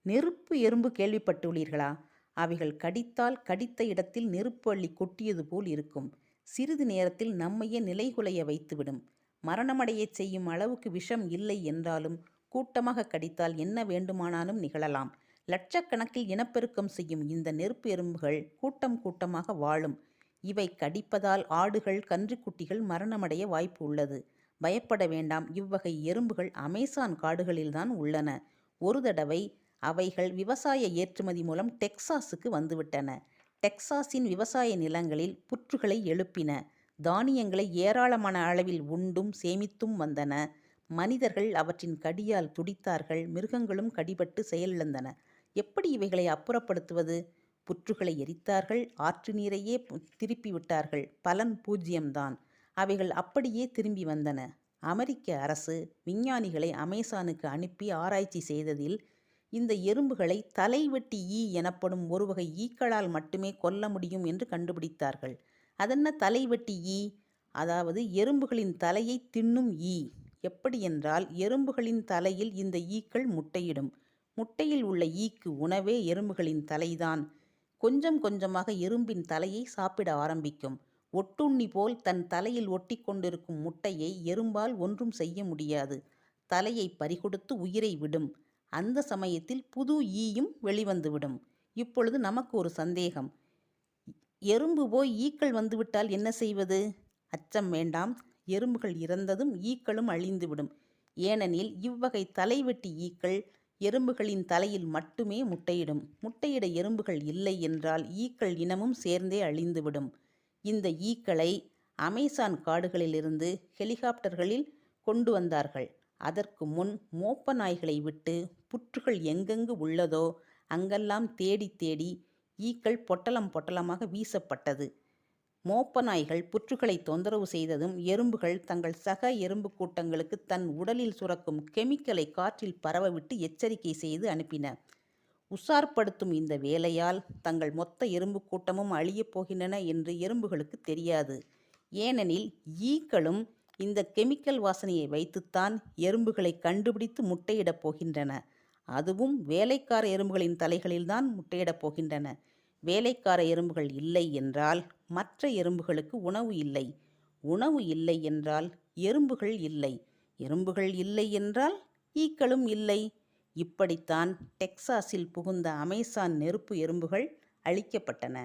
நெருப்பு எறும்பு கேள்விப்பட்டுள்ளீர்களா? அவைகள் கடித்தால் கடித்த இடத்தில் நெருப்பு அள்ளி கொட்டியது போல் இருக்கும். சிறிது நேரத்தில் நம்மையே நிலைகுலைய வைத்துவிடும். மரணமடையச் செய்யும் அளவுக்கு விஷம் இல்லை என்றாலும் கூட்டமாக கடித்தால் என்ன வேண்டுமானாலும் நிகழலாம். லட்சக்கணக்கில் இனப்பெருக்கம் செய்யும் இந்த நெருப்பு எறும்புகள் கூட்டம் கூட்டமாக வாழும். இவை கடிப்பதால் ஆடுகள், கன்றுக்குட்டிகள் மரணமடைய வாய்ப்பு உள்ளது. பயப்பட வேண்டாம். இவ்வகை எறும்புகள் அமேசான் காடுகளில்தான் உள்ளன. ஒரு தடவை அவைகள் விவசாய ஏற்றுமதி மூலம் டெக்சாஸுக்கு வந்துவிட்டன. டெக்சாஸின் விவசாய நிலங்களில் புற்றுகளை எழுப்பின. தானியங்களை ஏராளமான அளவில் உண்டும் சேமித்தும் வந்தன. மனிதர்கள் அவற்றின் கடியால் துடித்தார்கள். மிருகங்களும் கடிபட்டு செயலிழந்தன. எப்படி இவைகளை அப்புறப்படுத்துவது? புற்றுகளை எரித்தார்கள். ஆற்று நீரையே திருப்பி விட்டார்கள். பலன் பூஜ்யம்தான். அவைகள் அப்படியே திரும்பி வந்தன. அமெரிக்க அரசு விஞ்ஞானிகளை அமேசானுக்கு அனுப்பி ஆராய்ச்சி செய்ததில் இந்த எறும்புகளை தலைவெட்டி ஈ எனப்படும் ஒருவகை ஈக்களால் மட்டுமே கொல்ல முடியும் என்று கண்டுபிடித்தார்கள். அதென்ன தலைவெட்டி ஈ? அதாவது எறும்புகளின் தலையை தின்னும் ஈ. எப்படி என்றால், எறும்புகளின் தலையில் இந்த ஈக்கள் முட்டையிடும். முட்டையில் உள்ள ஈக்கு உணவே எறும்புகளின் தலைதான். கொஞ்சம் கொஞ்சமாக எறும்பின் தலையை சாப்பிட ஆரம்பிக்கும். ஒட்டுண்ணி போல் தன் தலையில் ஒட்டி கொண்டிருக்கும் முட்டையை எறும்பால் ஒன்றும் செய்ய முடியாது. தலையை பறிகொடுத்து உயிரை விடும். அந்த சமயத்தில் புது ஈயும் வெளிவந்துவிடும். இப்பொழுது நமக்கு ஒரு சந்தேகம். எறும்பு போய் ஈக்கள் வந்துவிட்டால் என்ன செய்வது? அச்சம் வேண்டாம். எறும்புகள் இறந்ததும் ஈக்களும் அழிந்துவிடும். ஏனெனில் இவ்வகை தலைவெட்டி ஈக்கள் எறும்புகளின் தலையில் மட்டுமே முட்டையிடும். முட்டையிட எறும்புகள் இல்லை என்றால் ஈக்கள் இனமும் சேர்ந்தே அழிந்துவிடும். இந்த ஈக்களை அமேசான் காடுகளிலிருந்து ஹெலிகாப்டர்களில் கொண்டு வந்தார்கள். அதற்கு முன் மோப்ப நாய்களை விட்டு புற்றுகள் எங்கெங்கு உள்ளதோ அங்கெல்லாம் தேடி தேடி ஈக்கள் பொட்டலம் பொட்டலமாக வீசப்பட்டது. மோப்ப நாய்கள் புற்றுகளை தொந்தரவு செய்ததும் எறும்புகள் தங்கள் சக எறும்பு கூட்டங்களுக்கு தன் உடலில் சுரக்கும் கெமிக்கலை காற்றில் பரவவிட்டு எச்சரிக்கை செய்து அனுப்பின. உஷார்படுத்தும் இந்த வேலையால் தங்கள் மொத்த எறும்பு கூட்டமும் அழியப் போகின்றன என்று எறும்புகளுக்கு தெரியாது. ஏனெனில் ஈக்களும் இந்த கெமிக்கல் வாசனையை வைத்துத்தான் எறும்புகளை கண்டுபிடித்து முட்டையிடப் போகின்றன. அதுவும் வேலைக்கார எறும்புகளின் தலைகளில்தான் முட்டையிடப் போகின்றன. வேலைக்கார எறும்புகள் இல்லை என்றால் மற்ற எறும்புகளுக்கு உணவு இல்லை. உணவு இல்லை என்றால் எறும்புகள் இல்லை. எறும்புகள் இல்லை என்றால் ஈக்களும் இல்லை. இப்படித்தான் டெக்சாஸில் புகுந்த அமேசான் நெருப்பு எறும்புகள் அழிக்கப்பட்டன.